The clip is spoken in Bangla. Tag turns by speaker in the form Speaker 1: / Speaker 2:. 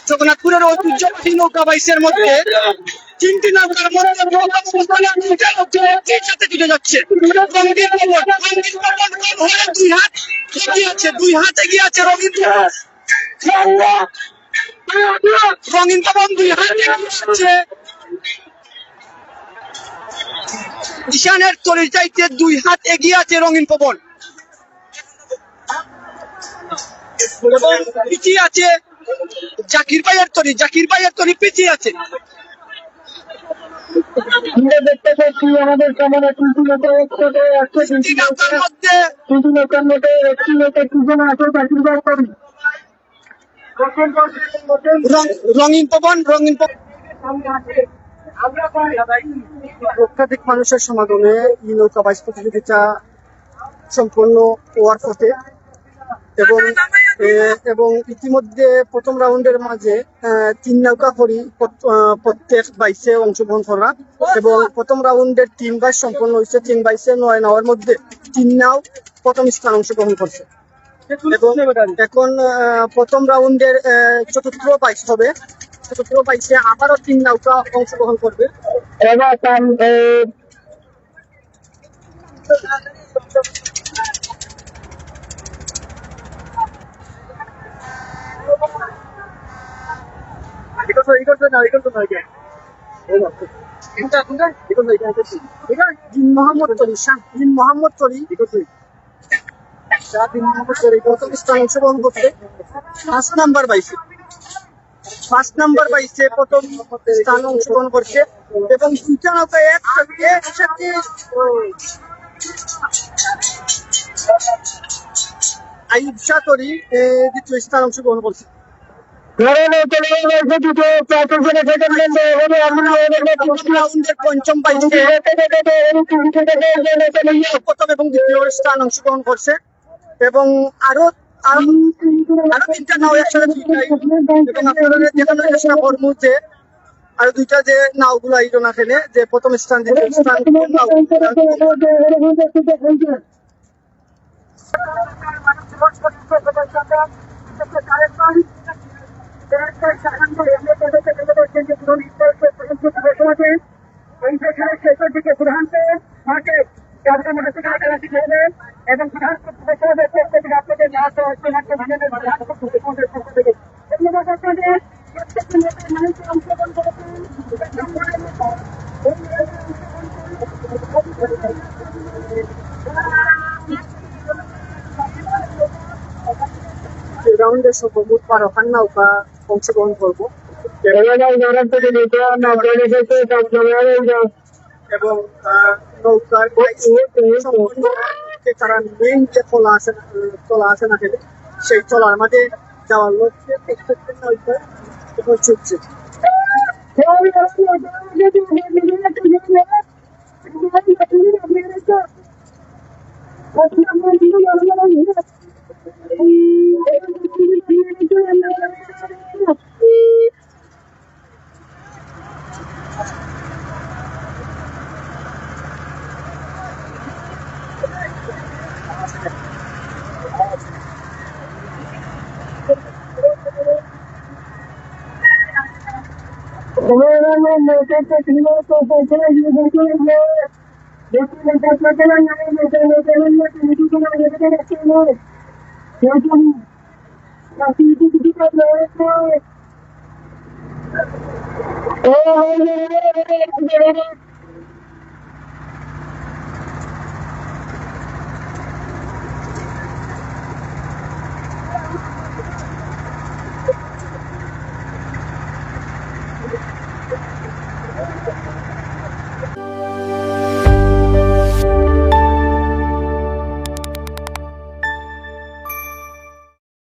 Speaker 1: জগন্নাথপুরের ঐতিহ্যবাহী নৌকা বাইশের মধ্যে তিনটি নৌকার সাথে জুড়ে যাচ্ছে। দুই হাত এগিয়ে আছে রঙিন পবন, দুই হাত এগিয়ে ঈশানের তরির চাইতে দুই হাত এগিয়ে আছে রঙিন পবন। পিছিয়ে আছে জাকির ভাইয়ের তরি পিছিয়ে আছে।
Speaker 2: আমরা দেখতে পাচ্ছি আমাদের সামনে তিনটি নৌকার মধ্যে একটি নৌকা দুজন আছে জাকির ভাই তরি।
Speaker 1: রঙিন পবন লক্ষাধিক মানুষের সমাগমে এই নৌকা বাইচ প্রতিযোগিতা সম্পন্ন হওয়ার পথে এবং ইতিমধ্যে প্রথম রাউন্ডের মাঝে 3 নৌকা করি প্রত্যেক বাইচে অংশগ্রহণ করা এবং প্রথম রাউন্ডের 3 বাইচ সম্পন্ন হয়েছে। 3 বাইচে 9 নাওয়ার মধ্যে 3 নাও প্রথম স্থান অংশগ্রহণ করছে এবং এখন প্রথম রাউন্ডের চতুর্থ বাইচ হবে। চতুর্থ বাইচে আবারও 3 নৌকা অংশগ্রহণ করবে। মোহাম্মদ তরি প্রথম স্থান অংশগ্রহণ করছে। 5 নাম্বার বাইসে প্রথম স্থান অংশগ্রহণ করছে এবং দুইটা নৌকা একসাথে আইব শাহ তরি দ্বিতীয় স্থান অংশগ্রহণ করছে। পঞ্চম বাইসে প্রথম এবং দ্বিতীয় স্থান অংশগ্রহণ করছে এবং আরো 3টা নাও একসাথে এবং আপনাদের দেখানোর চেষ্টা করবো যে আরো 2টা যে নাও গুলো আয়োজন এখানে যে প্রথম স্থান দ্বিতীয় স্থান রাউন্ডের সর্বমোট 12খান নৌকা অংশগ্রহণ করবো এবং নৌকার তারা মেইন যে তলা আছে না সেই তলার মাঝে যাওয়ার লক্ষ্যে প্রত্যেকটা নৌকা এখন ছুটছে।